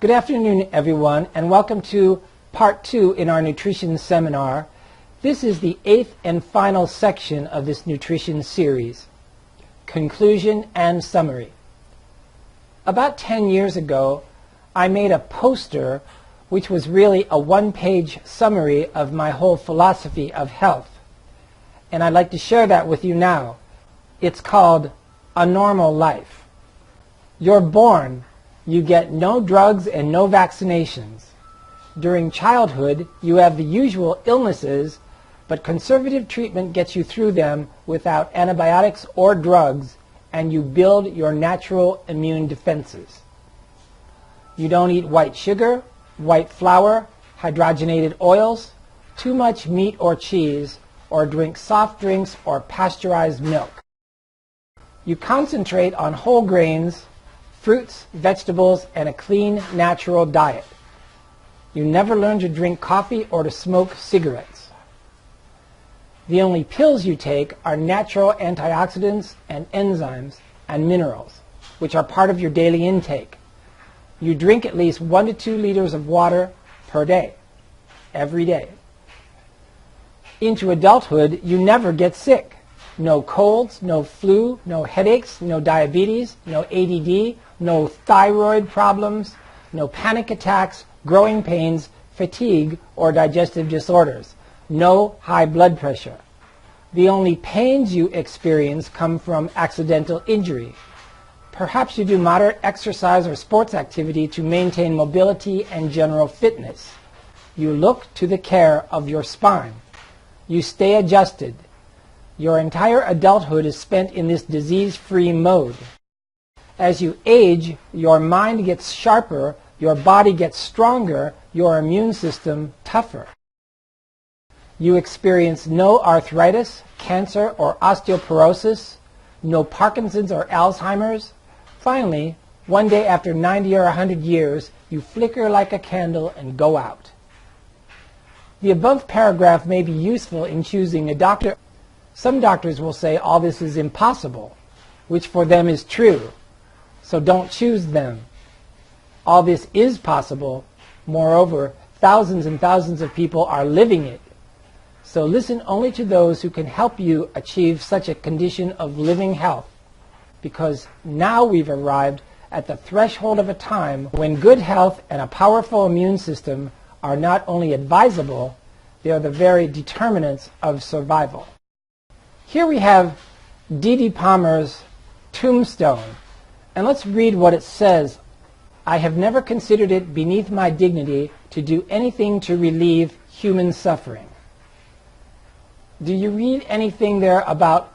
Good afternoon, everyone, and welcome to part 2 in our nutrition seminar. This is the 8th and final section of this nutrition series, conclusion and summary. About 10 years ago, I made a poster which was really a one-page summary of my whole philosophy of health. And I'd like to share that with you now. It's called A Normal Life. You're born. You get no drugs and no vaccinations. During childhood, you have the usual illnesses, but conservative treatment gets you through them without antibiotics or drugs, and you build your natural immune defenses. You don't eat white sugar, white flour, hydrogenated oils, too much meat or cheese, or drink soft drinks or pasteurized milk. You concentrate on whole grains, fruits, vegetables, and a clean, natural diet. You never learn to drink coffee or to smoke cigarettes. The only pills you take are natural antioxidants and enzymes and minerals, which are part of your daily intake. You drink at least 1 to 2 liters of water per day, every day. Into adulthood, you never get sick. No colds, no flu, no headaches, no diabetes, no ADD, no thyroid problems, no panic attacks, growing pains, fatigue, or digestive disorders. No high blood pressure. The only pains you experience come from accidental injury. Perhaps you do moderate exercise or sports activity to maintain mobility and general fitness. You look to the care of your spine. You stay adjusted. Your entire adulthood is spent in this disease-free mode. As you age, your mind gets sharper, your body gets stronger, your immune system tougher. You experience no arthritis, cancer, or osteoporosis, no Parkinson's or Alzheimer's. Finally, one day after 90 or 100 years, you flicker like a candle and go out. The above paragraph may be useful in choosing a doctor. Some doctors will say all this is impossible, which for them is true, so don't choose them. All this is possible. Moreover, thousands and thousands of people are living it. So listen only to those who can help you achieve such a condition of living health, because now we've arrived at the threshold of a time when good health and a powerful immune system are not only advisable, they are the very determinants of survival. Here we have D.D. Palmer's tombstone, and let's read what it says. I have never considered it beneath my dignity to do anything to relieve human suffering. Do you read anything there about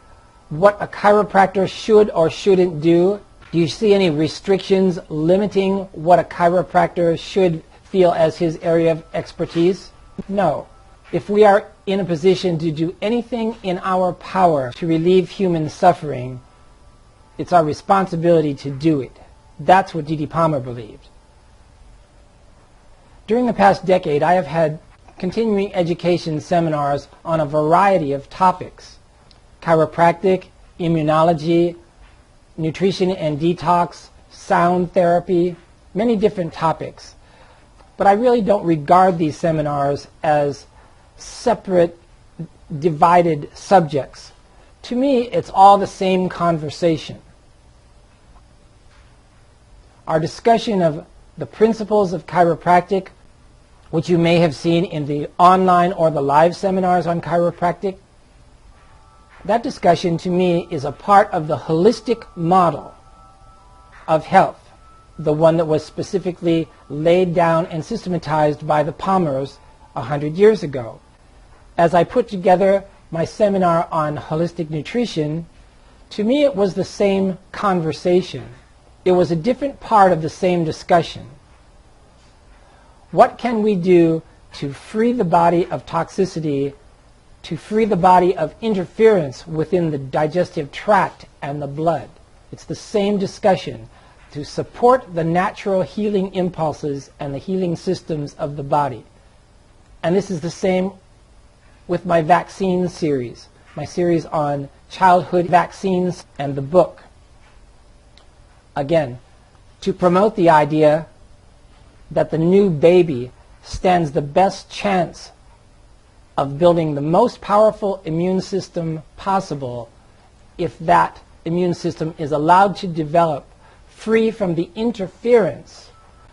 what a chiropractor should or shouldn't do? Do you see any restrictions limiting what a chiropractor should feel as his area of expertise? No. If we are in a position to do anything in our power to relieve human suffering, it's our responsibility to do it. That's what D.D. Palmer believed. During the past decade, I have had continuing education seminars on a variety of topics: chiropractic, immunology, nutrition and detox, sound therapy, many different topics. But I really don't regard these seminars as separate, divided subjects. To me, it's all the same conversation. Our discussion of the principles of chiropractic, which you may have seen in the online or the live seminars on chiropractic, that discussion to me is a part of the holistic model of health, the one that was specifically laid down and systematized by the Palmers 100 years ago. As I put together my seminar on holistic nutrition, to me it was the same conversation. It was a different part of the same discussion. What can we do to free the body of toxicity, to free the body of interference within the digestive tract and the blood? It's the same discussion to support the natural healing impulses and the healing systems of the body. And this is the same with my vaccine series, my series on childhood vaccines and the book. Again, to promote the idea that the new baby stands the best chance of building the most powerful immune system possible if that immune system is allowed to develop free from the interference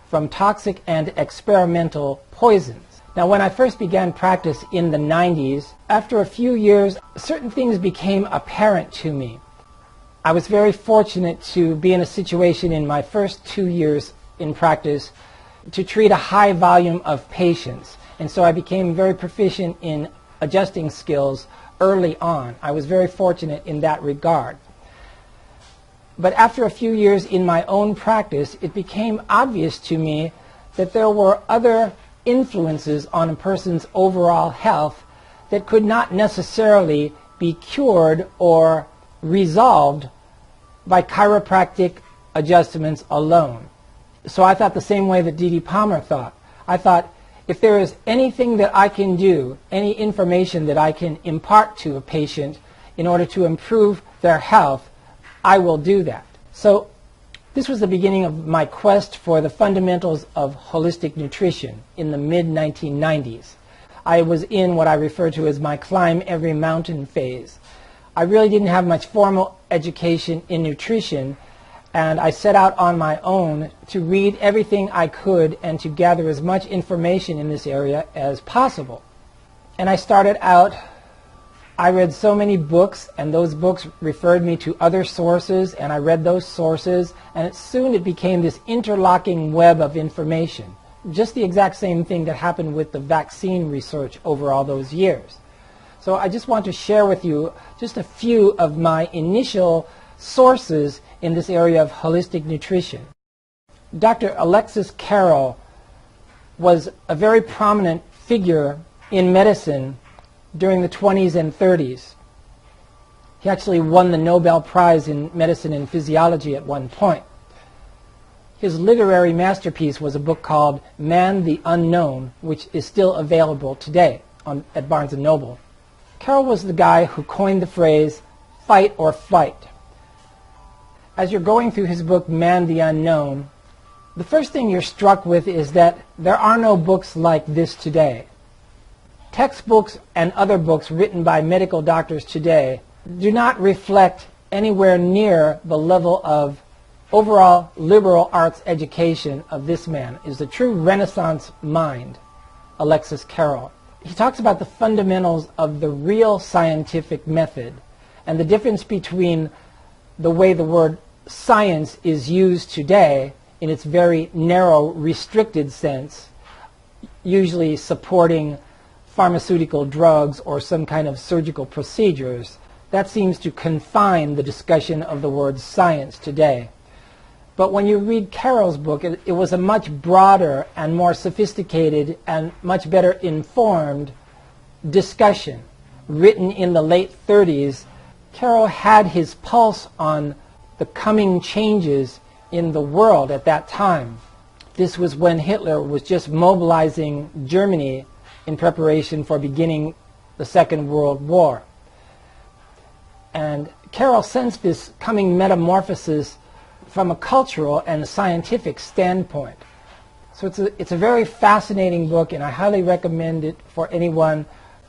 from toxic and experimental poisons. Now, when I first began practice in the 90s, after a few years, certain things became apparent to me. I was very fortunate to be in a situation in my first 2 years in practice to treat a high volume of patients. And so I became very proficient in adjusting skills early on. I was very fortunate in that regard. But after a few years in my own practice, it became obvious to me that there were other influences on a person's overall health that could not necessarily be cured or resolved by chiropractic adjustments alone. So I thought the same way that D.D. Palmer thought. I thought, if there is anything that I can do, any information that I can impart to a patient in order to improve their health, I will do that. So this was the beginning of my quest for the fundamentals of holistic nutrition in the mid-1990s. I was in what I refer to as my climb every mountain phase. I really didn't have much formal education in nutrition, and I set out on my own to read everything I could and to gather as much information in this area as possible. And I started out, I read so many books, and those books referred me to other sources, and I read those sources, and soon it became this interlocking web of information. Just the exact same thing that happened with the vaccine research over all those years. So I just want to share with you just a few of my initial sources in this area of holistic nutrition. Dr. Alexis Carrel was a very prominent figure in medicine during the 20s and 30s. He actually won the Nobel Prize in Medicine and Physiology at one point. His literary masterpiece was a book called Man the Unknown, which is still available today at Barnes & Noble. Carrel was the guy who coined the phrase, fight or flight. As you're going through his book, Man the Unknown, the first thing you're struck with is that there are no books like this today. Textbooks and other books written by medical doctors today do not reflect anywhere near the level of overall liberal arts education of this man. Is a true Renaissance mind, Alexis Carrel. He talks about the fundamentals of the real scientific method and the difference between the way the word science is used today in its very narrow, restricted sense, usually supporting pharmaceutical drugs or some kind of surgical procedures. That seems to confine the discussion of the word science today. But when you read Carrel's book, it was a much broader and more sophisticated and much better informed discussion. Written in the late 30s, Carrel had his pulse on the coming changes in the world at that time. This was when Hitler was just mobilizing Germany in preparation for beginning the Second World War. And Carrel sensed this coming metamorphosis from a cultural and scientific standpoint. So it's a very fascinating book, and I highly recommend it for anyone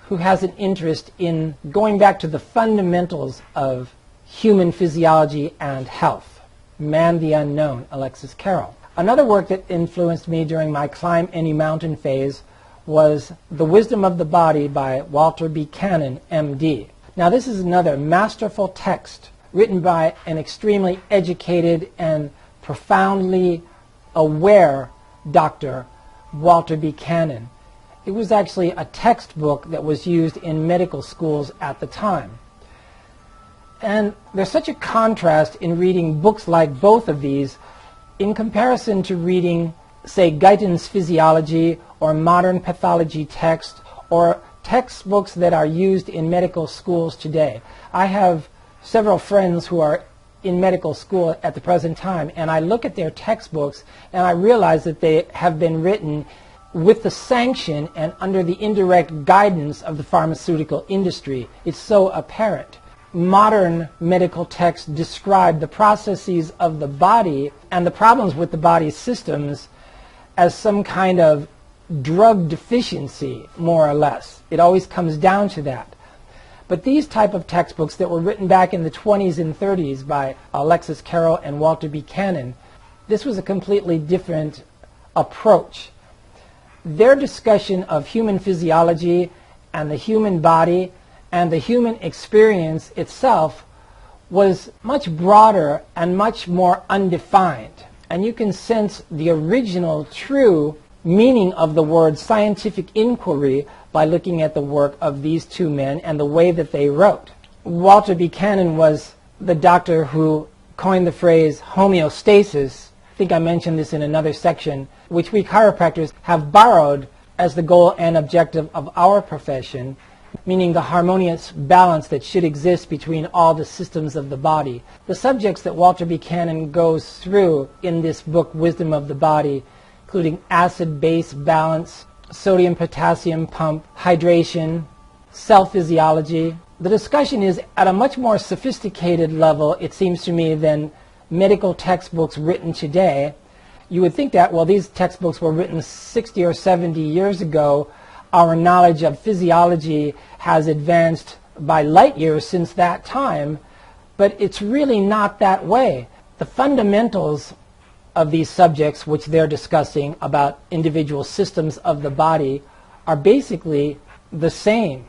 who has an interest in going back to the fundamentals of human physiology and health. Man the Unknown, Alexis Carrel. Another work that influenced me during my Climb Any Mountain phase was The Wisdom of the Body by Walter Buchanan, MD. Now this is another masterful text written by an extremely educated and profoundly aware doctor, Walter Buchanan. It was actually a textbook that was used in medical schools at the time. And there's such a contrast in reading books like both of these in comparison to reading, say, Guyton's Physiology or modern pathology text or textbooks that are used in medical schools today. I have several friends who are in medical school at the present time, and I look at their textbooks and I realize that they have been written with the sanction and under the indirect guidance of the pharmaceutical industry. It's so apparent. Modern medical texts describe the processes of the body and the problems with the body's systems as some kind of drug deficiency, more or less. It always comes down to that. But these type of textbooks that were written back in the 20s and 30s by Alexis Carrel and Walter Buchanan, this was a completely different approach. Their discussion of human physiology and the human body and the human experience itself was much broader and much more undefined. And you can sense the original true meaning of the word scientific inquiry by looking at the work of these two men and the way that they wrote. Walter Buchanan was the doctor who coined the phrase homeostasis. I think I mentioned this in another section, which we chiropractors have borrowed as the goal and objective of our profession, meaning the harmonious balance that should exist between all the systems of the body. The subjects that Walter Buchanan goes through in this book, Wisdom of the Body, including acid-base balance, sodium-potassium pump, hydration, cell physiology. The discussion is at a much more sophisticated level, it seems to me, than medical textbooks written today. You would think that, well, these textbooks were written 60 or 70 years ago. Our knowledge of physiology has advanced by light years since that time, but it's really not that way. The fundamentals of these subjects which they're discussing about individual systems of the body are basically the same.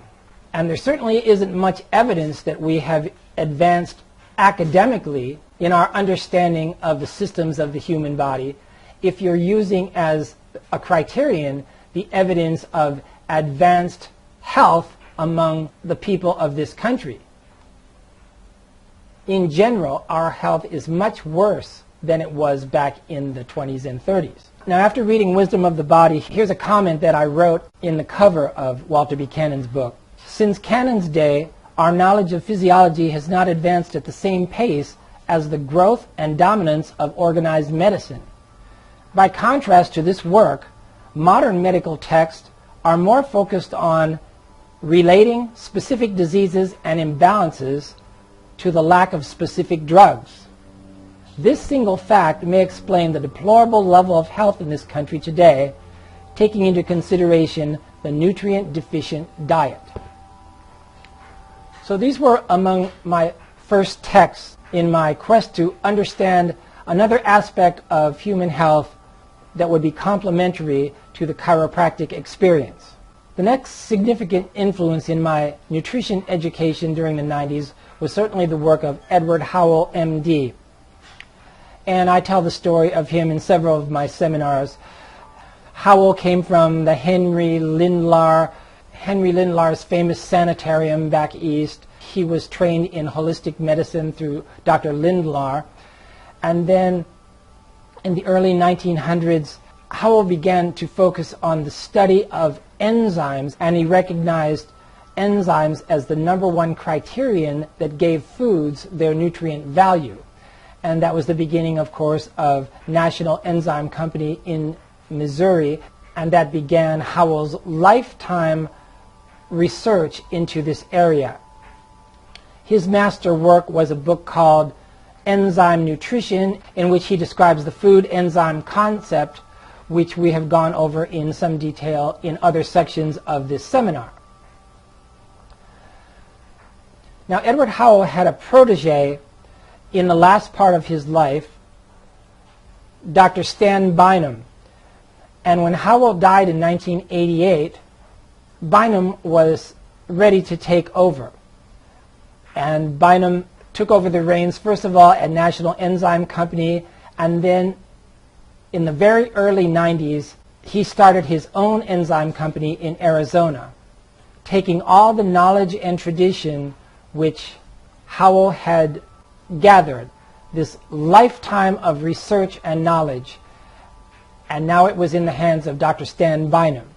And there certainly isn't much evidence that we have advanced academically in our understanding of the systems of the human body if you're using as a criterion the evidence of advanced health among the people of this country. In general, our health is much worse than it was back in the 20s and 30s. Now, after reading Wisdom of the Body, here's a comment that I wrote in the cover of Walter Buchanan's book. Since Cannon's day, our knowledge of physiology has not advanced at the same pace as the growth and dominance of organized medicine. By contrast to this work, modern medical texts are more focused on relating specific diseases and imbalances to the lack of specific drugs. This single fact may explain the deplorable level of health in this country today, taking into consideration the nutrient-deficient diet. So these were among my first texts in my quest to understand another aspect of human health that would be complementary to the chiropractic experience. The next significant influence in my nutrition education during the 90s was certainly the work of Edward Howell, MD. And I tell the story of him in several of my seminars. Howell came from the Henry Lindlar's famous sanitarium back east. He was trained in holistic medicine through Dr. Lindlar. And then in the early 1900s, Howell began to focus on the study of enzymes, and he recognized enzymes as the #1 criterion that gave foods their nutrient value. And that was the beginning, of course, of National Enzyme Company in Missouri, and that began Howell's lifetime research into this area. His master work was a book called Enzyme Nutrition, in which he describes the food enzyme concept, which we have gone over in some detail in other sections of this seminar. Now, Edward Howell had a protege in the last part of his life, Dr. Stan Bynum. And when Howell died in 1988, Bynum was ready to take over. And Bynum took over the reins, first of all, at National Enzyme Company, and then in the very early 90s, he started his own enzyme company in Arizona, taking all the knowledge and tradition which Howell had gathered, this lifetime of research and knowledge, and now it was in the hands of Dr. Stan Bynum.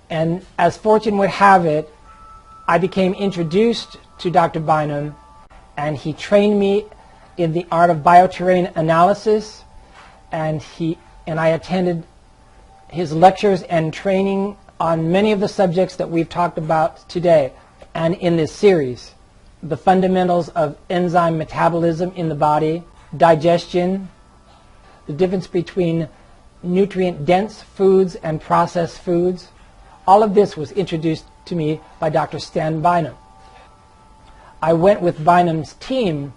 And as fortune would have it, I became introduced to Dr. Bynum, and he trained me in the art of bioterrain analysis, and I attended his lectures and training on many of the subjects that we've talked about today and in this series. The fundamentals of enzyme metabolism in the body, digestion, the difference between nutrient-dense foods and processed foods. All of this was introduced to me by Dr. Stan Bynum. I went with Bynum's team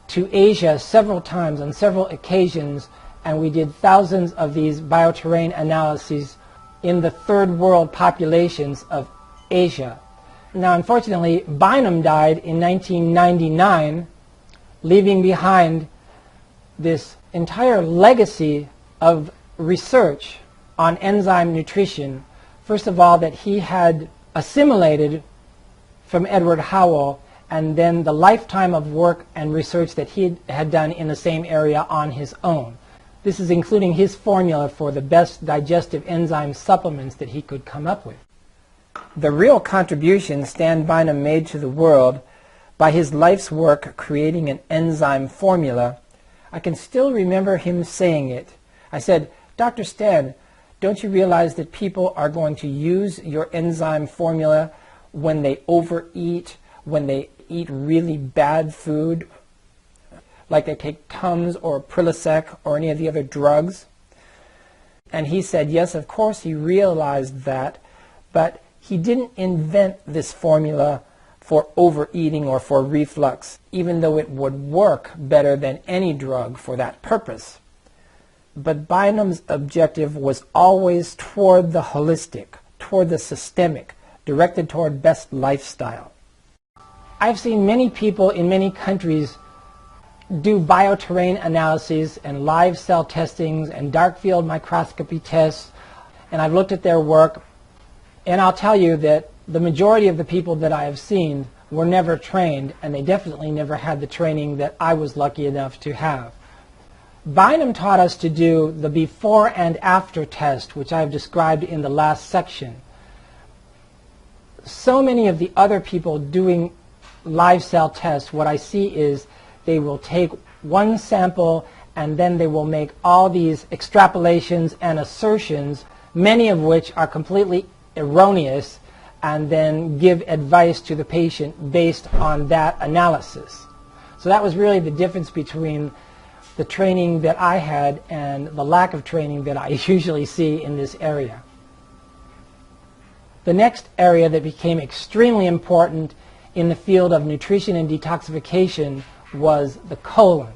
to Asia several times on several occasions, and we did thousands of these bioterrain analyses in the third world populations of Asia. Now, unfortunately, Bynum died in 1999, leaving behind this entire legacy of research on enzyme nutrition. First of all, that he had assimilated from Edward Howell, and then the lifetime of work and research that he had done in the same area on his own. This is including his formula for the best digestive enzyme supplements that he could come up with. The real contribution Stan Bynum made to the world by his life's work creating an enzyme formula, I can still remember him saying it. I said, "Dr. Stan, don't you realize that people are going to use your enzyme formula when they overeat, when they eat really bad food, like they take Tums or Prilosec or any of the other drugs?" And he said, yes, of course he realized that, but he didn't invent this formula for overeating or for reflux, even though it would work better than any drug for that purpose. But Bynum's objective was always toward the holistic, toward the systemic, directed toward best lifestyle. I've seen many people in many countries do bioterrain analyses and live cell testings and dark field microscopy tests, and I've looked at their work, and I'll tell you that the majority of the people that I have seen were never trained, and they definitely never had the training that I was lucky enough to have. Bynum taught us to do the before and after test, which I've described in the last section. So many of the other people doing live cell tests, what I see is they will take one sample and then they will make all these extrapolations and assertions, many of which are completely erroneous, and then give advice to the patient based on that analysis. So that was really the difference between the training that I had and the lack of training that I usually see in this area. The next area that became extremely important in the field of nutrition and detoxification was the colon.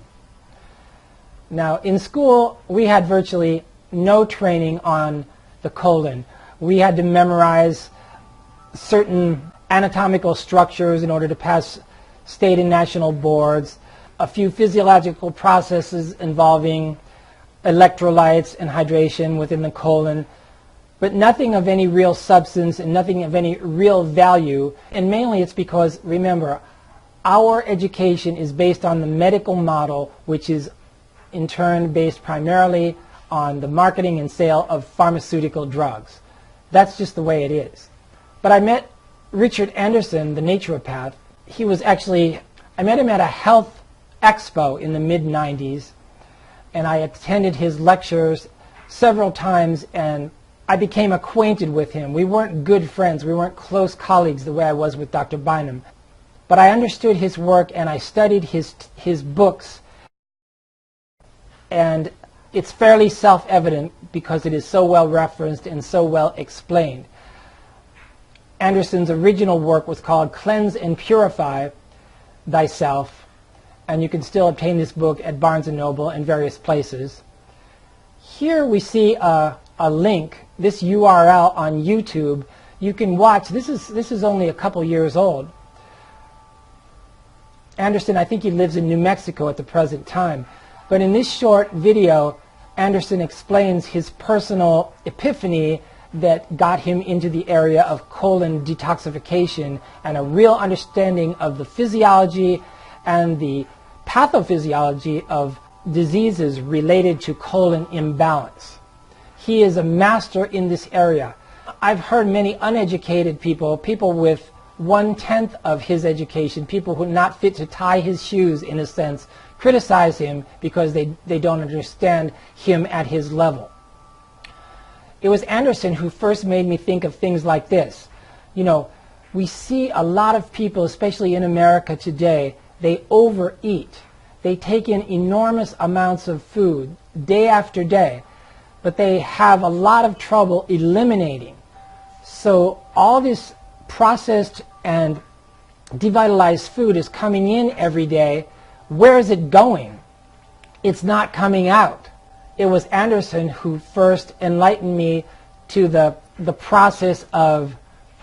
Now, in school, we had virtually no training on the colon. We had to memorize certain anatomical structures in order to pass state and national boards, a few physiological processes involving electrolytes and hydration within the colon, but nothing of any real substance and nothing of any real value. And mainly it's because, remember, our education is based on the medical model, which is in turn based primarily on the marketing and sale of pharmaceutical drugs. That's just the way it is. But I met Richard Anderson, the naturopath. He was actually, I met him at a health expo in the mid-90s, and I attended his lectures several times, and I became acquainted with him. We weren't good friends. We weren't close colleagues the way I was with Dr. Bynum. But I understood his work, and I studied his books, and it's fairly self-evident because it is so well referenced and so well explained. Anderson's original work was called Cleanse and Purify Thyself, and you can still obtain this book at Barnes & Noble and various places. Here we see a link, this URL on YouTube. You can watch, this is only a couple years old. Anderson, I think he lives in New Mexico at the present time. But in this short video, Anderson explains his personal epiphany that got him into the area of colon detoxification and a real understanding of the physiology and the pathophysiology of diseases related to colon imbalance. He is a master in this area. I've heard many uneducated people, people with 1/10 of his education, people who are not fit to tie his shoes in a sense, criticize him because they don't understand him at his level. It was Anderson who first made me think of things like this. You know, we see a lot of people, especially in America today, they overeat. They take in enormous amounts of food day after day. but they have a lot of trouble eliminating. So all this processed and devitalized food is coming in every day. Where is it going? It's not coming out. It was Anderson who first enlightened me to the process of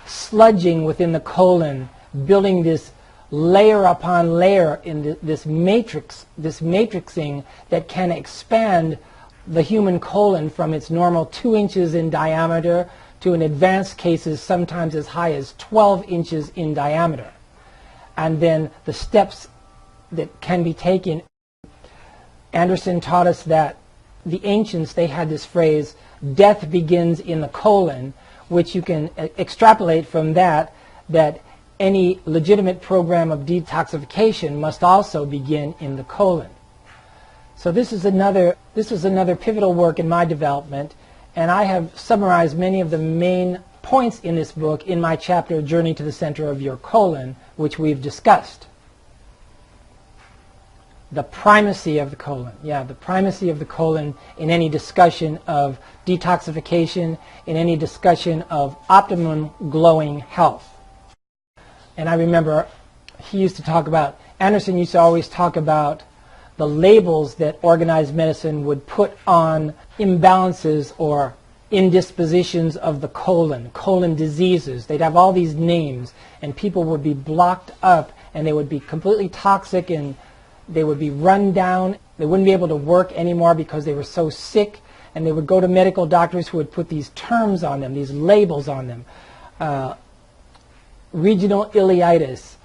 sludging within the colon, building this layer upon layer in this matrixing that can expand the human colon from its normal 2 inches in diameter to, in advanced cases, sometimes as high as 12 inches in diameter. And then the steps that can be taken. Anderson taught us that the ancients, they had this phrase, death begins in the colon, which you can extrapolate from that any legitimate program of detoxification must also begin in the colon. So this was another pivotal work in my development, and I have summarized many of the main points in this book in my chapter, Journey to the Center of Your Colon, which we've discussed. The primacy of the colon. Yeah, the primacy of the colon in any discussion of detoxification, in any discussion of optimum glowing health. And I remember Anderson used to always talk about the labels that organized medicine would put on imbalances or indispositions of the colon diseases. They'd have all these names, and people would be blocked up, and they would be completely toxic, and they would be run down. They wouldn't be able to work anymore because they were so sick, and they would go to medical doctors who would put these terms on them, these labels on them. Regional ileitis,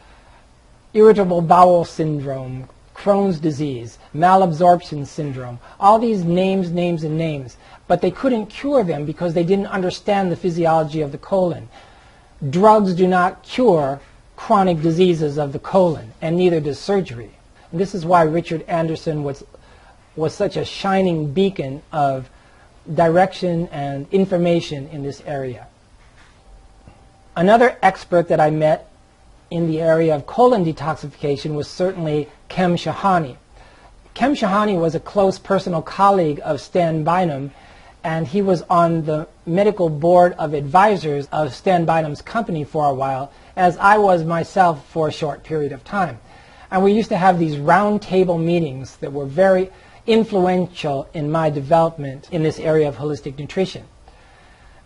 irritable bowel syndrome, Crohn's disease, malabsorption syndrome, all these names, but they couldn't cure them because they didn't understand the physiology of the colon. Drugs do not cure chronic diseases of the colon, and neither does surgery. And this is why Richard Anderson was such a shining beacon of direction and information in this area. Another expert that I met in the area of colon detoxification was certainly Kem Shahani. Kem Shahani was a close personal colleague of Stan Bynum, and he was on the medical board of advisors of Stan Bynum's company for a while, as I was myself for a short period of time. And we used to have these round table meetings that were very influential in my development in this area of holistic nutrition.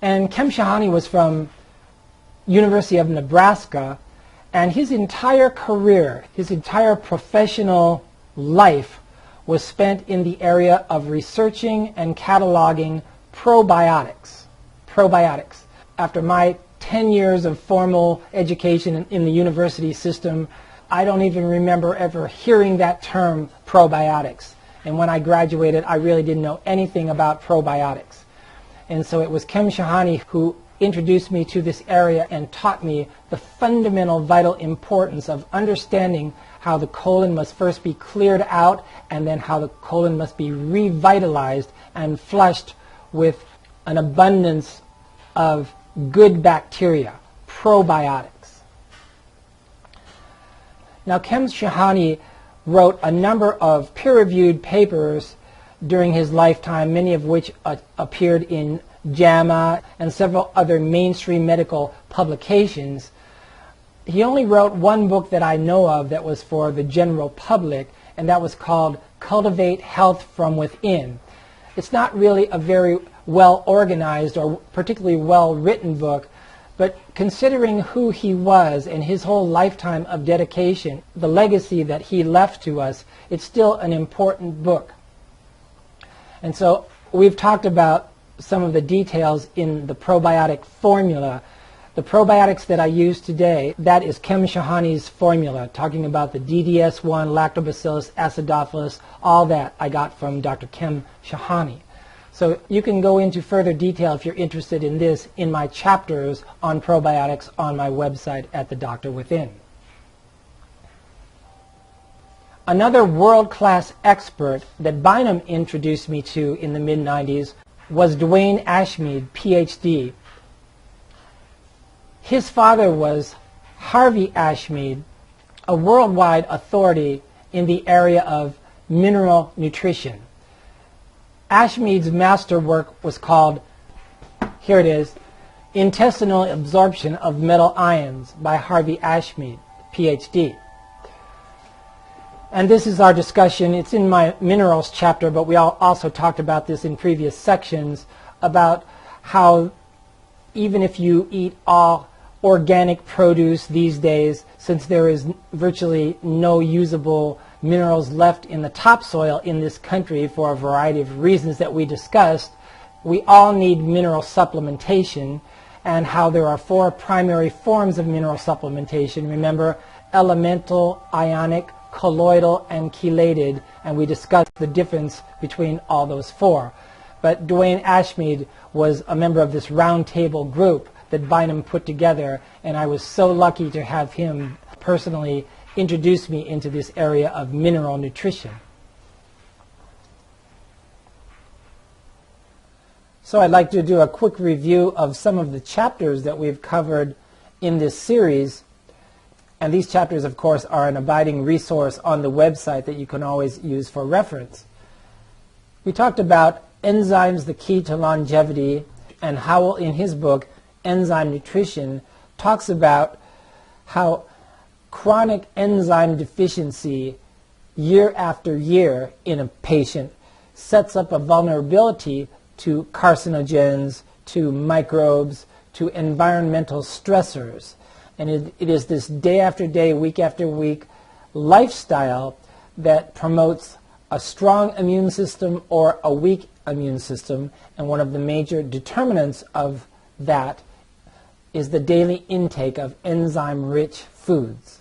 And Kem Shahani was from University of Nebraska, and his entire career, his entire professional life was spent in the area of researching and cataloging probiotics. After my 10 years of formal education in the university system, I don't even remember ever hearing that term probiotics. And when I graduated, I really didn't know anything about probiotics. And so it was Kem Shahani who introduced me to this area and taught me the fundamental vital importance of understanding how the colon must first be cleared out, and then how the colon must be revitalized and flushed with an abundance of good bacteria, probiotics. Now, Kem Shahani wrote a number of peer-reviewed papers during his lifetime, many of which appeared in JAMA and several other mainstream medical publications. He only wrote one book that I know of that was for the general public, and that was called Cultivate Health from Within. It's not really a very well organized or particularly well written book, but considering who he was and his whole lifetime of dedication, the legacy that he left to us, it's still an important book. And so we've talked about some of the details in the probiotic formula. The probiotics that I use today, that is Kem Shahani's formula, talking about the DDS1, Lactobacillus acidophilus, all that I got from Dr. Kem Shahani. So you can go into further detail if you're interested in this in my chapters on probiotics on my website at The Doctor Within. Another world-class expert that Bynum introduced me to in the mid-90s was Dwayne Ashmead, PhD. His father was Harvey Ashmead, a worldwide authority in the area of mineral nutrition. Ashmead's masterwork was called, here it is, Intestinal Absorption of Metal Ions by Harvey Ashmead, PhD. And this is our discussion. It's in my minerals chapter, but we also talked about this in previous sections, about how even if you eat all organic produce these days, since there is virtually no usable minerals left in the topsoil in this country for a variety of reasons that we discussed, we all need mineral supplementation, and how there are 4 primary forms of mineral supplementation. Remember, elemental, ionic, colloidal, and chelated, and we discussed the difference between all those 4. But Dwayne Ashmead was a member of this round table group that Bynum put together, and I was so lucky to have him personally introduce me into this area of mineral nutrition. So I'd like to do a quick review of some of the chapters that we've covered in this series. And these chapters, of course, are an abiding resource on the website that you can always use for reference. We talked about enzymes, the key to longevity, and Howell, in his book, Enzyme Nutrition, talks about how chronic enzyme deficiency year after year in a patient sets up a vulnerability to carcinogens, to microbes, to environmental stressors. And it is this day after day, week after week lifestyle that promotes a strong immune system or a weak immune system. And one of the major determinants of that is the daily intake of enzyme-rich foods.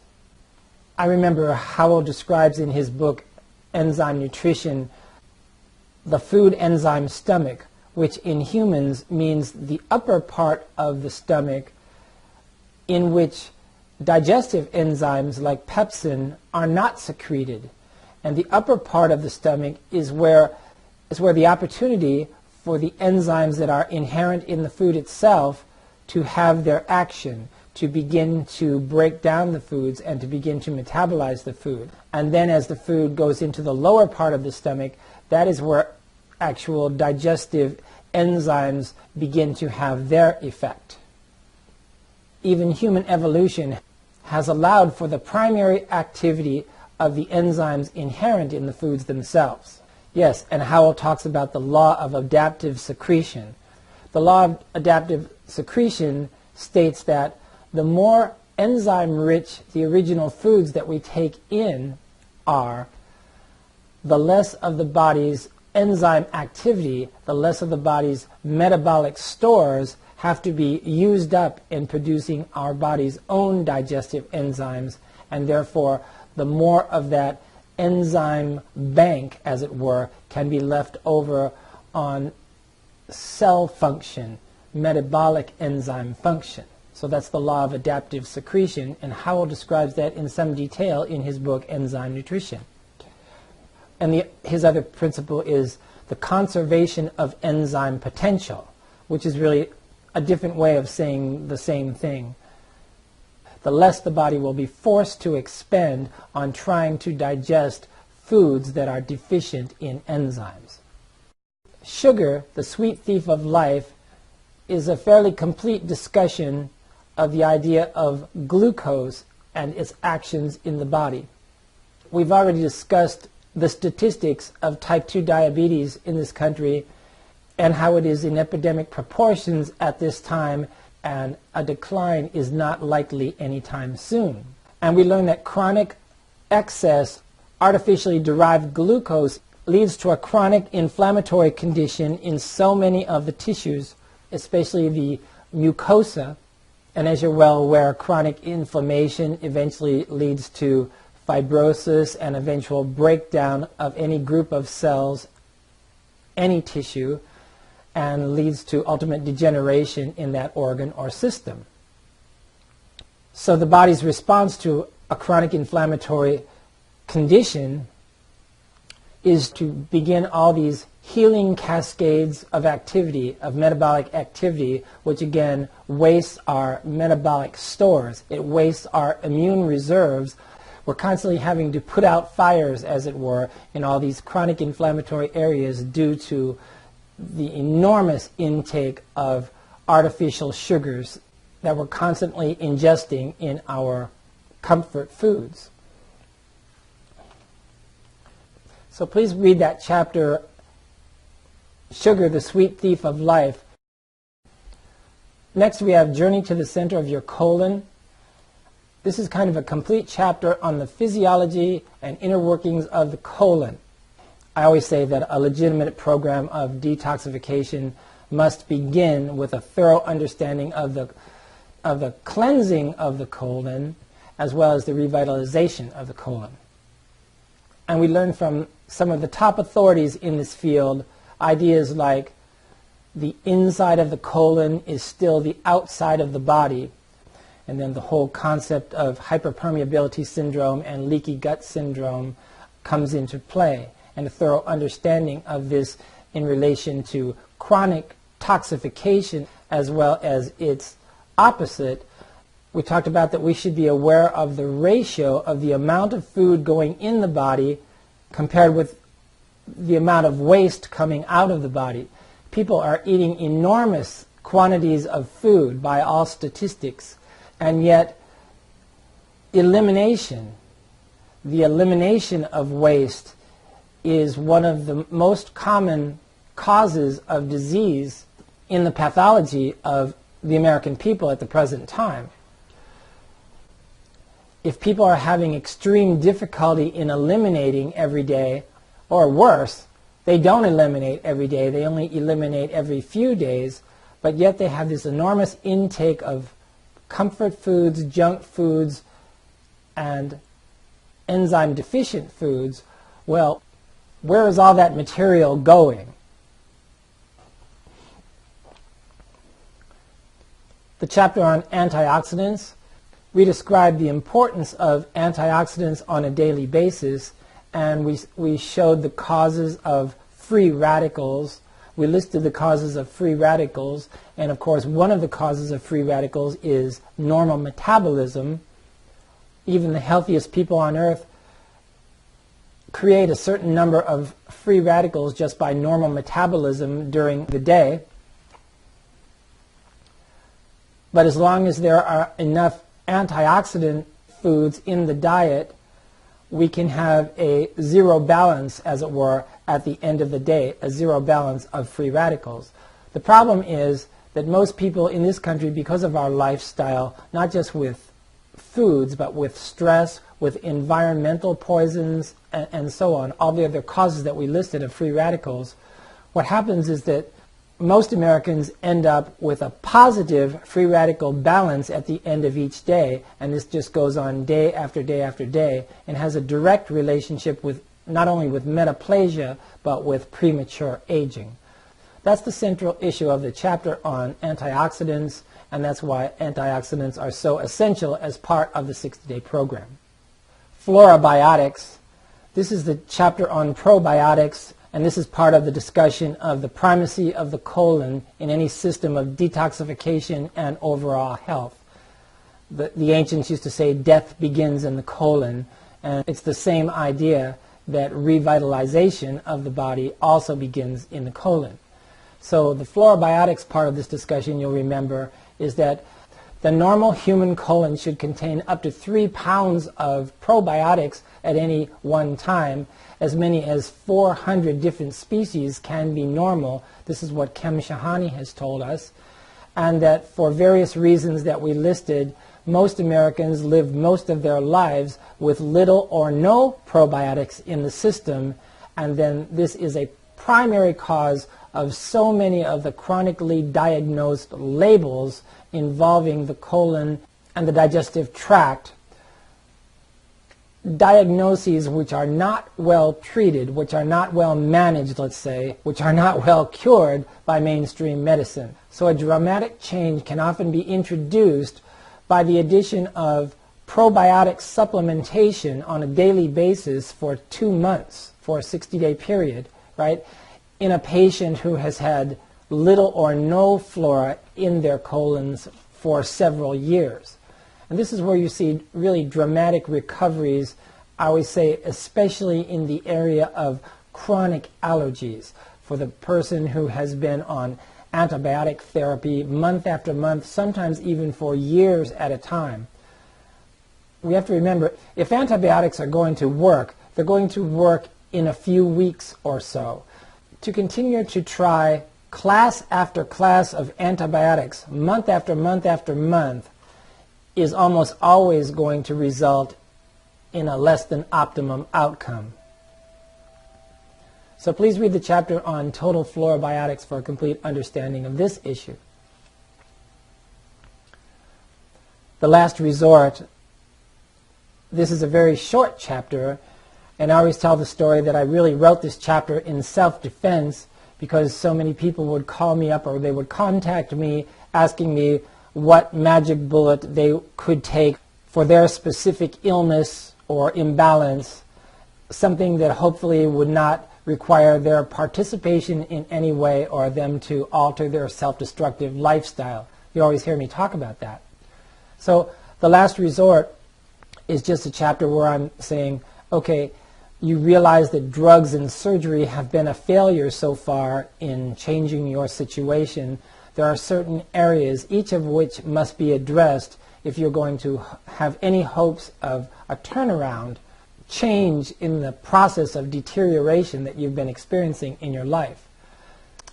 I remember Howell describes in his book, Enzyme Nutrition, the food enzyme stomach, which in humans means the upper part of the stomach in which digestive enzymes like pepsin are not secreted. And the upper part of the stomach is where the opportunity for the enzymes that are inherent in the food itself to have their action, to begin to break down the foods and to begin to metabolize the food. And then as the food goes into the lower part of the stomach, that is where actual digestive enzymes begin to have their effect. Even human evolution has allowed for the primary activity of the enzymes inherent in the foods themselves. Yes, and Howell talks about the law of adaptive secretion. The law of adaptive secretion states that the more enzyme-rich the original foods that we take in are, the less of the body's enzyme activity, the less of the body's metabolic stores have to be used up in producing our body's own digestive enzymes, and therefore the more of that enzyme bank, as it were, can be left over on cell function, metabolic enzyme function. So that's the law of adaptive secretion, and Howell describes that in some detail in his book Enzyme Nutrition. And his other principle is the conservation of enzyme potential, which is really a different way of saying the same thing. The less the body will be forced to expend on trying to digest foods that are deficient in enzymes. Sugar, the sweet thief of life, is a fairly complete discussion of the idea of glucose and its actions in the body. We've already discussed the statistics of type 2 diabetes in this country and how it is in epidemic proportions at this time, and a decline is not likely anytime soon. And we learned that chronic excess artificially derived glucose leads to a chronic inflammatory condition in so many of the tissues, especially the mucosa. And as you're well aware, chronic inflammation eventually leads to fibrosis and eventual breakdown of any group of cells, any tissue, and leads to ultimate degeneration in that organ or system. So the body's response to a chronic inflammatory condition is to begin all these healing cascades of activity, of metabolic activity, which again wastes our metabolic stores. It wastes our immune reserves, We're constantly having to put out fires, as it were, in all these chronic inflammatory areas due to the enormous intake of artificial sugars that we're constantly ingesting in our comfort foods. So please read that chapter, Sugar, the Sweet Thief of Life. Next we have Journey to the Center of Your Colon. This is kind of a complete chapter on the physiology and inner workings of the colon. I always say that a legitimate program of detoxification must begin with a thorough understanding of the cleansing of the colon as well as the revitalization of the colon. And we learn from some of the top authorities in this field ideas like the inside of the colon is still the outside of the body, and then the whole concept of hyperpermeability syndrome and leaky gut syndrome comes into play, and a thorough understanding of this in relation to chronic toxification as well as its opposite. We talked about that we should be aware of the ratio of the amount of food going in the body compared with the amount of waste coming out of the body. People are eating enormous quantities of food by all statistics, and yet the elimination of waste is one of the most common causes of disease in the pathology of the American people at the present time. If people are having extreme difficulty in eliminating every day, or worse, they don't eliminate every day, they only eliminate every few days, but yet they have this enormous intake of comfort foods, junk foods, and enzyme deficient foods. Well, where is all that material going? The chapter on antioxidants, we described the importance of antioxidants on a daily basis, and we showed the causes of free radicals. We listed the causes of free radicals, and of course one of the causes of free radicals is normal metabolism. Even the healthiest people on earth create a certain number of free radicals just by normal metabolism during the day. But as long as there are enough antioxidant foods in the diet, we can have a zero balance, as it were, at the end of the day, a zero balance of free radicals. The problem is that most people in this country, because of our lifestyle, not just with foods, but with stress, with environmental poisons, and so on, all the other causes that we listed of free radicals, what happens is that most Americans end up with a positive free radical balance at the end of each day, and this just goes on day after day after day and has a direct relationship with not only with metaplasia but with premature aging. That's the central issue of the chapter on antioxidants, and that's why antioxidants are so essential as part of the 60-day program. Florabiotics. This is the chapter on probiotics, and this is part of the discussion of the primacy of the colon in any system of detoxification and overall health. The ancients used to say death begins in the colon, and it's the same idea that revitalization of the body also begins in the colon. So the florabiotics part of this discussion, you'll remember, is that the normal human colon should contain up to 3 pounds of probiotics at any one time. As many as 400 different species can be normal. This is what Kem Shahani has told us. And that for various reasons that we listed, most Americans live most of their lives with little or no probiotics in the system, and then this is a primary cause of so many of the chronically diagnosed labels involving the colon and the digestive tract. Diagnoses which are not well treated, which are not well managed, let's say, which are not well cured by mainstream medicine. So a dramatic change can often be introduced by the addition of probiotic supplementation on a daily basis for 2 months, for a 60-day period, right, in a patient who has had little or no flora in their colons for several years. And this is where you see really dramatic recoveries, I always say, especially in the area of chronic allergies. For the person who has been on antibiotic therapy month after month, sometimes even for years at a time. We have to remember, if antibiotics are going to work, they're going to work in a few weeks or so. To continue to try class after class of antibiotics month after month after month is almost always going to result in a less than optimum outcome. So please read the chapter on total fluorobiotics for a complete understanding of this issue. The last resort. This is a very short chapter, and I always tell the story that I really wrote this chapter in self-defense because so many people would call me up or they would contact me asking me what magic bullet they could take for their specific illness or imbalance, something that hopefully would not require their participation in any way or them to alter their self-destructive lifestyle. You always hear me talk about that. So the last resort is just a chapter where I'm saying, okay, you realize that drugs and surgery have been a failure so far in changing your situation. There are certain areas, each of which must be addressed if you're going to have any hopes of a turnaround, change in the process of deterioration that you've been experiencing in your life.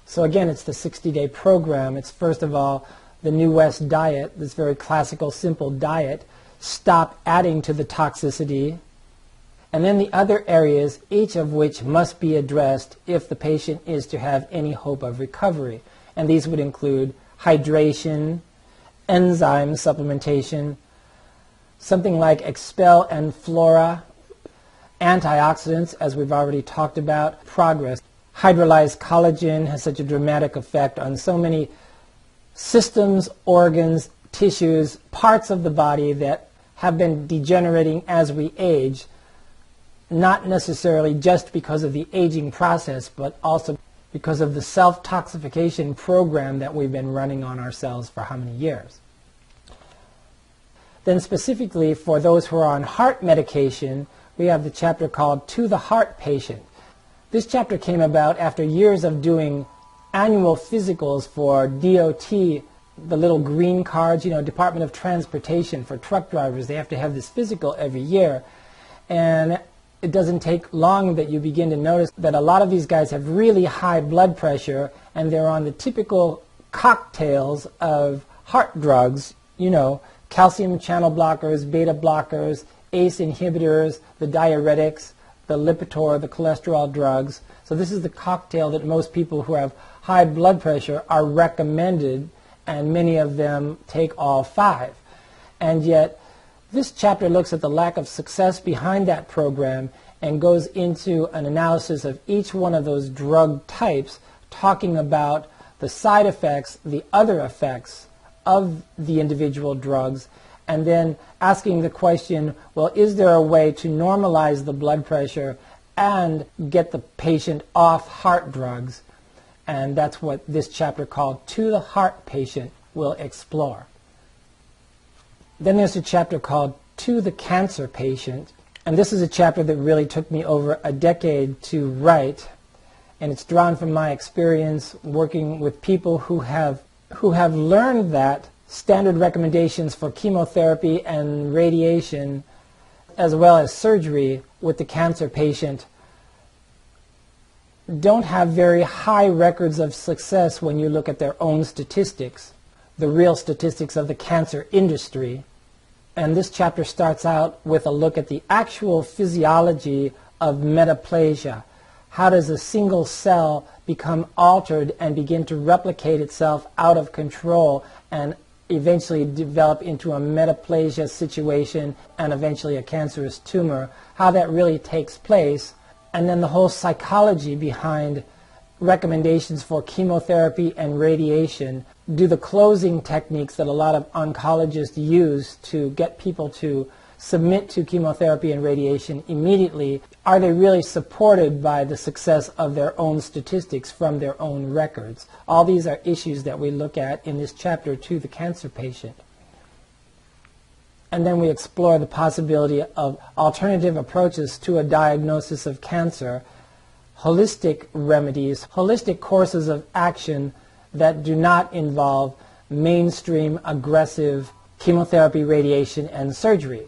So again, it's the 60-day program. It's first of all the New West diet, this very classical, simple diet. Stop adding to the toxicity. And then the other areas, each of which must be addressed if the patient is to have any hope of recovery. And these would include hydration, enzyme supplementation, something like expel and flora, antioxidants, as we've already talked about, progress. Hydrolyzed collagen has such a dramatic effect on so many systems, organs, tissues, parts of the body that have been degenerating as we age, not necessarily just because of the aging process, but also because of the self-toxification program that we've been running on ourselves for how many years. Then specifically for those who are on heart medication, we have the chapter called To the Heart Patient. This chapter came about after years of doing annual physicals for DOT, the little green cards, Department of Transportation for truck drivers. They have to have this physical every year. And it doesn't take long that you begin to notice that a lot of these guys have really high blood pressure and they're on the typical cocktails of heart drugs, calcium channel blockers, beta blockers, ACE inhibitors, the diuretics, the Lipitor, the cholesterol drugs. So this is the cocktail that most people who have high blood pressure are recommended, and many of them take all 5. And yet this chapter looks at the lack of success behind that program and goes into an analysis of each one of those drug types, talking about the side effects, the other effects of the individual drugs, and then asking the question, well, is there a way to normalize the blood pressure and get the patient off heart drugs? And that's what this chapter called To the Heart Patient will explore. Then there's a chapter called To the Cancer Patient, and this is a chapter that really took me over a decade to write, and it's drawn from my experience working with people who have learned that standard recommendations for chemotherapy and radiation, as well as surgery with the cancer patient, don't have very high records of success when you look at their own statistics, the real statistics of the cancer industry. And this chapter starts out with a look at the actual physiology of metaplasia. How does a single cell become altered and begin to replicate itself out of control and eventually develop into a metaplasia situation and eventually a cancerous tumor, how that really takes place, and then the whole psychology behind recommendations for chemotherapy and radiation. Do the closing techniques that a lot of oncologists use to get people to submit to chemotherapy and radiation immediately, are they really supported by the success of their own statistics from their own records? All these are issues that we look at in this chapter To the Cancer Patient. and then we explore the possibility of alternative approaches to a diagnosis of cancer, holistic remedies, holistic courses of action that do not involve mainstream aggressive chemotherapy, radiation, and surgery.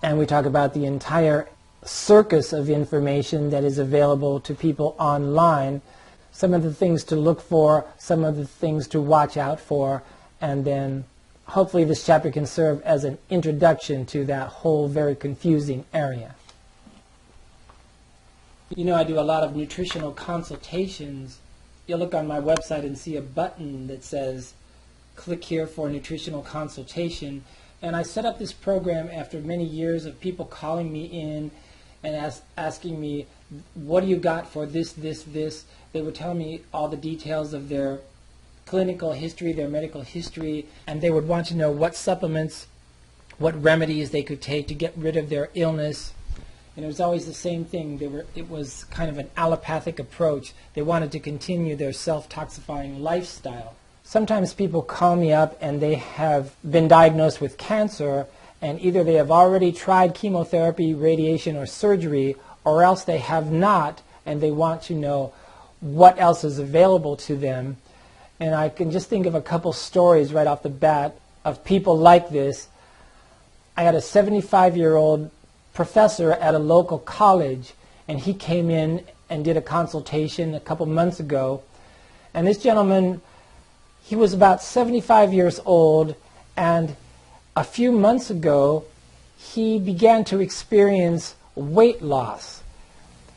And we talk about the entire circus of information that is available to people online, some of the things to look for, some of the things to watch out for, and then hopefully this chapter can serve as an introduction to that whole very confusing area. You know, I do a lot of nutritional consultations. You'll look on my website and see a button that says, click here for nutritional consultation. And I set up this program after many years of people calling me in and asking me, what do you got for this, this, this? They would tell me all the details of their clinical history, their medical history, and they would want to know what supplements, what remedies they could take to get rid of their illness. And it was always the same thing. It was kind of an allopathic approach. They wanted to continue their self-toxifying lifestyle. Sometimes people call me up and they have been diagnosed with cancer, and either they have already tried chemotherapy, radiation, or surgery, or else they have not, and they want to know what else is available to them. And I can just think of a couple stories right off the bat of people like this. I had a 75-year-old professor at a local college, and he came in and did a consultation a couple months ago. And this gentleman, he was about 75 years old, and a few months ago he began to experience weight loss.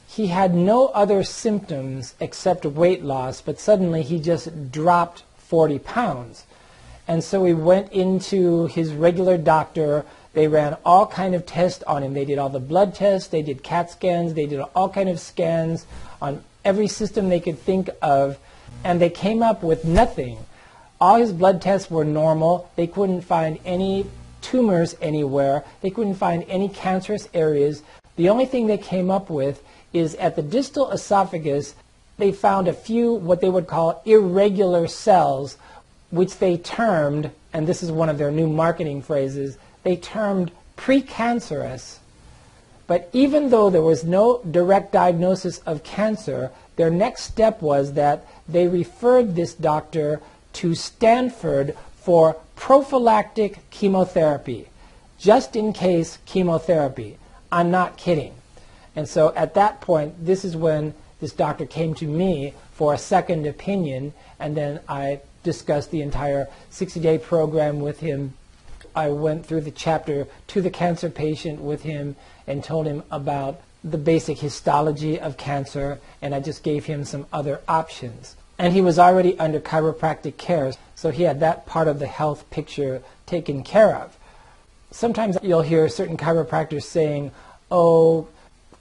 He had no other symptoms except weight loss, but suddenly he just dropped 40 pounds. And so we went into his regular doctor. They ran all kind of tests on him. They did all the blood tests, they did CAT scans, they did all kind of scans on every system they could think of, and they came up with nothing. All his blood tests were normal. They couldn't find any tumors anywhere. They couldn't find any cancerous areas. The only thing they came up with is at the distal esophagus, they found a few what they would call irregular cells, which they termed, and this is one of their new marketing phrases, they termed precancerous. But even though there was no direct diagnosis of cancer, their next step was that they referred this doctor to Stanford for prophylactic chemotherapy, just in case chemotherapy. I'm not kidding. And so at that point, this is when this doctor came to me for a second opinion, and then I discussed the entire 60-day program with him. I went through the chapter to the cancer patient with him and told him about the basic histology of cancer, and I just gave him some other options. And he was already under chiropractic care, so he had that part of the health picture taken care of. Sometimes you'll hear certain chiropractors saying, oh,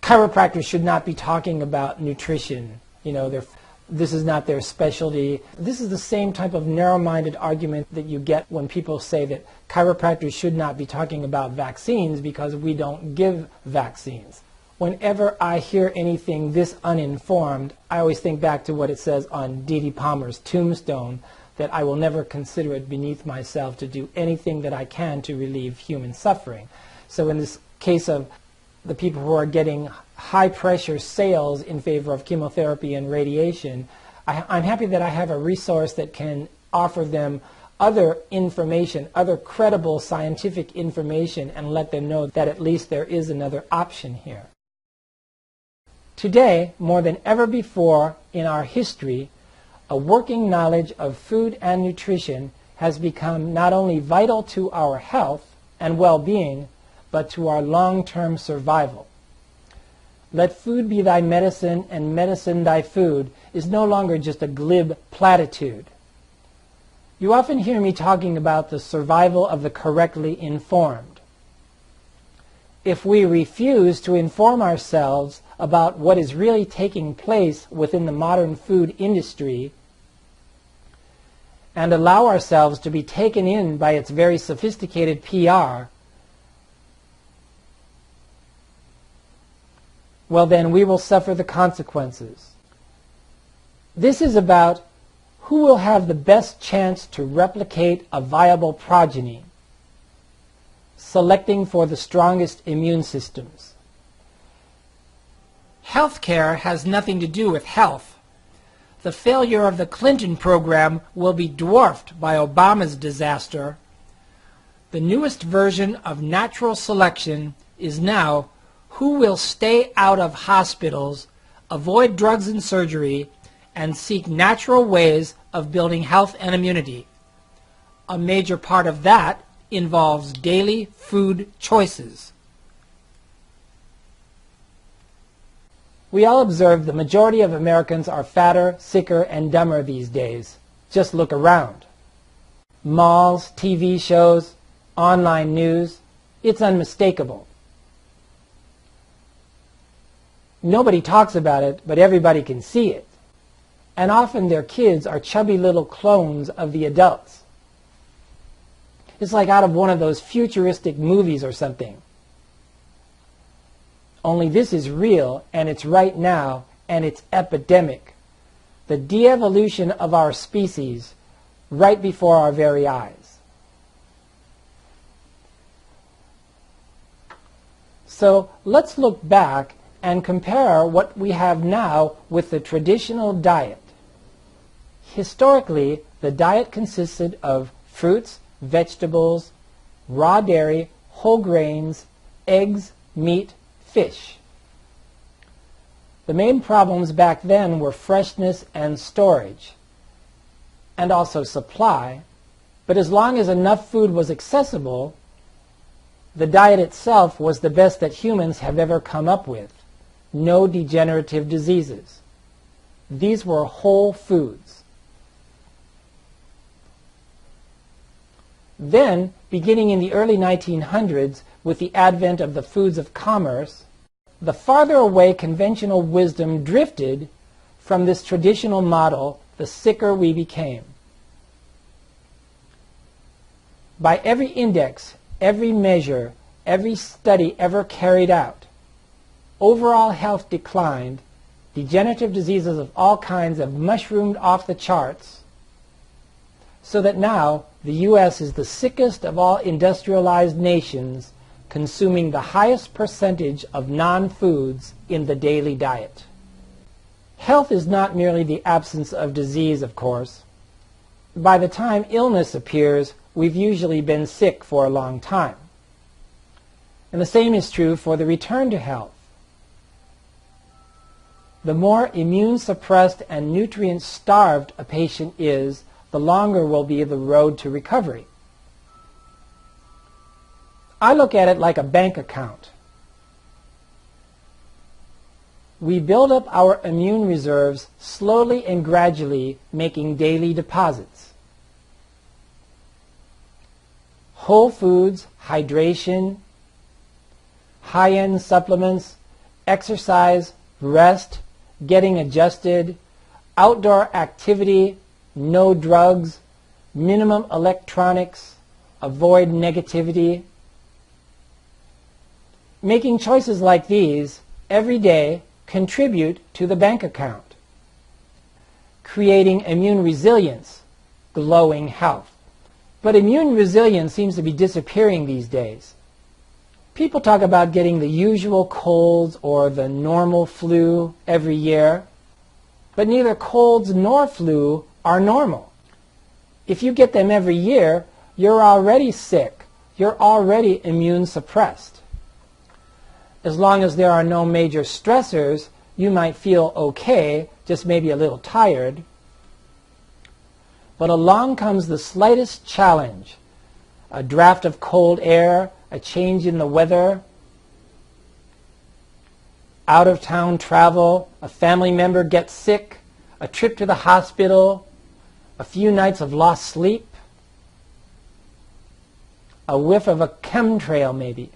chiropractors should not be talking about nutrition. You know, this is not their specialty. This is the same type of narrow-minded argument that you get when people say that chiropractors should not be talking about vaccines because we don't give vaccines. Whenever I hear anything this uninformed, I always think back to what it says on D.D. Palmer's tombstone, that I will never consider it beneath myself to do anything that I can to relieve human suffering. So in this case of the people who are getting high-pressure sales in favor of chemotherapy and radiation, I'm happy that I have a resource that can offer them other information, other credible scientific information, and let them know that at least there is another option here. Today, more than ever before in our history, a working knowledge of food and nutrition has become not only vital to our health and well-being, but to our long-term survival. Let food be thy medicine and medicine thy food is no longer just a glib platitude. You often hear me talking about the survival of the correctly informed. If we refuse to inform ourselves about what is really taking place within the modern food industry and allow ourselves to be taken in by its very sophisticated PR, well then we will suffer the consequences. This is about Who will have the best chance to replicate a viable progeny? Selecting for the strongest immune systems. Healthcare has nothing to do with health. The failure of the Clinton program will be dwarfed by Obama's disaster. The newest version of natural selection is now who will stay out of hospitals, avoid drugs and surgery, and seek natural ways of building health and immunity. A major part of that involves daily food choices. We all observe the majority of Americans are fatter, sicker, and dumber these days. Just look around. Malls, TV shows, online news, it's unmistakable. Nobody talks about it, but everybody can see it. And often their kids are chubby little clones of the adults. It's like out of one of those futuristic movies or something. Only this is real, and it's right now, and it's epidemic. The de-evolution of our species right before our very eyes. So let's look back and compare what we have now with the traditional diet. Historically, the diet consisted of fruits, vegetables, raw dairy, whole grains, eggs, meat, fish. The main problems back then were freshness and storage, and also supply, but as long as enough food was accessible, the diet itself was the best that humans have ever come up with. No degenerative diseases. These were whole foods. Then, beginning in the early 1900s, with the advent of the foods of commerce, the farther away conventional wisdom drifted from this traditional model, the sicker we became. By every index, every measure, every study ever carried out, overall health declined, degenerative diseases of all kinds have mushroomed off the charts, so that now the U.S. is the sickest of all industrialized nations, consuming the highest percentage of non-foods in the daily diet. Health is not merely the absence of disease, of course. By the time illness appears, we've usually been sick for a long time. And the same is true for the return to health. The more immune-suppressed and nutrient-starved a patient is, the longer will be the road to recovery. I look at it like a bank account. We build up our immune reserves slowly and gradually, making daily deposits. Whole foods, hydration, high-end supplements, exercise, rest, getting adjusted, outdoor activity, no drugs, minimum electronics, avoid negativity. Making choices like these every day contribute to the bank account, creating immune resilience, glowing health. But immune resilience seems to be disappearing these days. People talk about getting the usual colds or the normal flu every year, but neither colds nor flu are normal. If you get them every year, you're already sick. You're already immune suppressed. As long as there are no major stressors, you might feel okay, just maybe a little tired. But along comes the slightest challenge, a draft of cold air, a change in the weather, out-of-town travel, a family member gets sick, a trip to the hospital, a few nights of lost sleep, a whiff of a chemtrail maybe,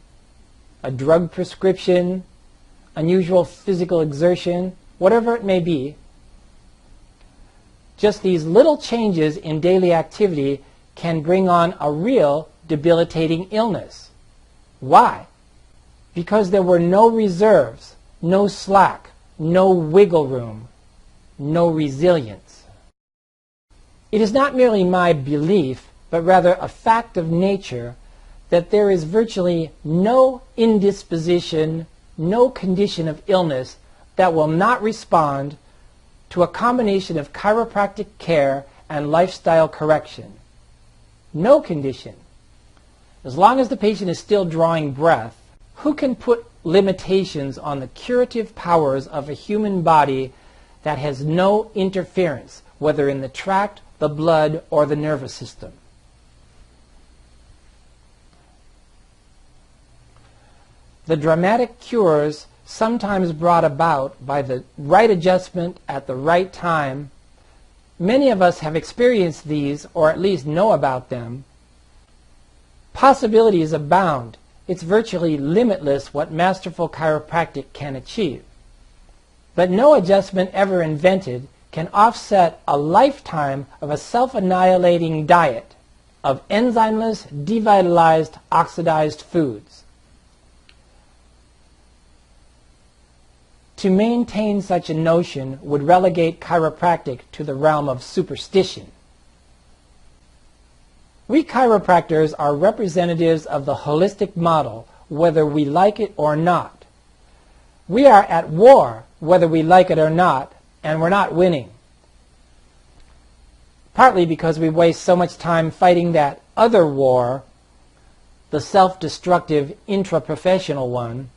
a drug prescription, unusual physical exertion, whatever it may be. Just these little changes in daily activity can bring on a real debilitating illness. Why? Because there were no reserves, no slack, no wiggle room, no resilience. It is not merely my belief, but rather a fact of nature that there is virtually no indisposition, no condition of illness that will not respond to a combination of chiropractic care and lifestyle correction. No condition. As long as the patient is still drawing breath, who can put limitations on the curative powers of a human body that has no interference, whether in the tract, the blood, or the nervous system? The dramatic cures sometimes brought about by the right adjustment at the right time, many of us have experienced these or at least know about them. Possibilities abound. It's virtually limitless what masterful chiropractic can achieve. But no adjustment ever invented can offset a lifetime of a self-annihilating diet of enzymeless, devitalized, oxidized foods. To maintain such a notion would relegate chiropractic to the realm of superstition. We chiropractors are representatives of the holistic model, whether we like it or not. We are at war, whether we like it or not, and we're not winning. Partly because we waste so much time fighting that other war, the self-destructive intraprofessional one.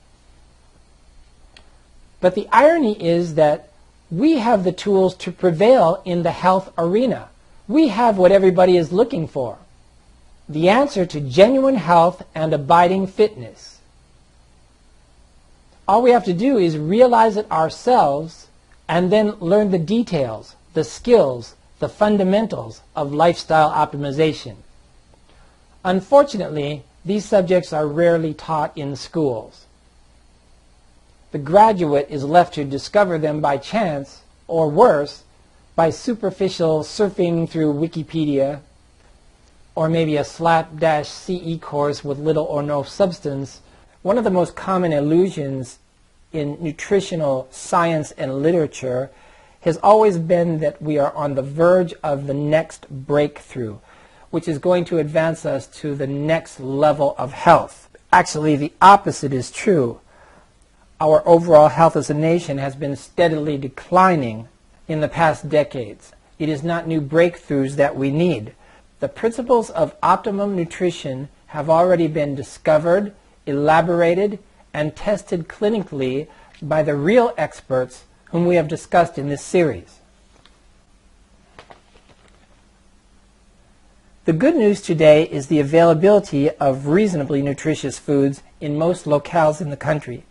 But the irony is that we have the tools to prevail in the health arena. We have what everybody is looking for: the answer to genuine health and abiding fitness. All we have to do is realize it ourselves and then learn the details, the skills, the fundamentals of lifestyle optimization. Unfortunately, these subjects are rarely taught in schools. The graduate is left to discover them by chance, or worse, by superficial surfing through Wikipedia, or maybe a slapdash CE course with little or no substance. One of the most common illusions in nutritional science and literature has always been that we are on the verge of the next breakthrough, which is going to advance us to the next level of health. Actually, the opposite is true. Our overall health as a nation has been steadily declining in the past decades. It is not new breakthroughs that we need. The principles of optimum nutrition have already been discovered, elaborated, and tested clinically by the real experts whom we have discussed in this series. The good news today is the availability of reasonably nutritious foods in most locales in the country.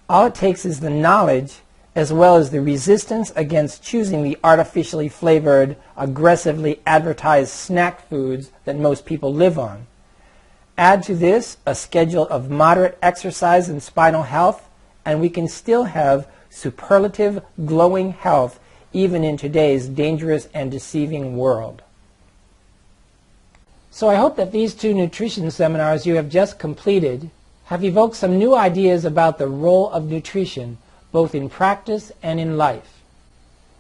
All it takes is the knowledge as well as the resistance against choosing the artificially flavored, aggressively advertised snack foods that most people live on. Add to this a schedule of moderate exercise and spinal health, and we can still have superlative, glowing health even in today's dangerous and deceiving world. So I hope that these 2 nutrition seminars you have just completed have evoked some new ideas about the role of nutrition, both in practice and in life.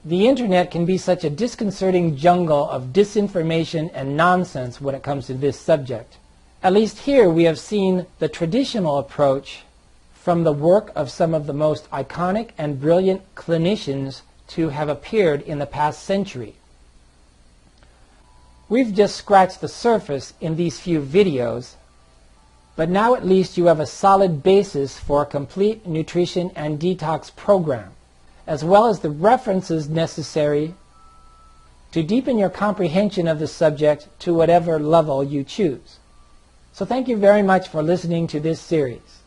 The internet can be such a disconcerting jungle of disinformation and nonsense when it comes to this subject. At least here we have seen the traditional approach from the work of some of the most iconic and brilliant clinicians to have appeared in the past century. We've just scratched the surface in these few videos, but now at least you have a solid basis for a complete nutrition and detox program, as well as the references necessary to deepen your comprehension of the subject to whatever level you choose. So thank you very much for listening to this series.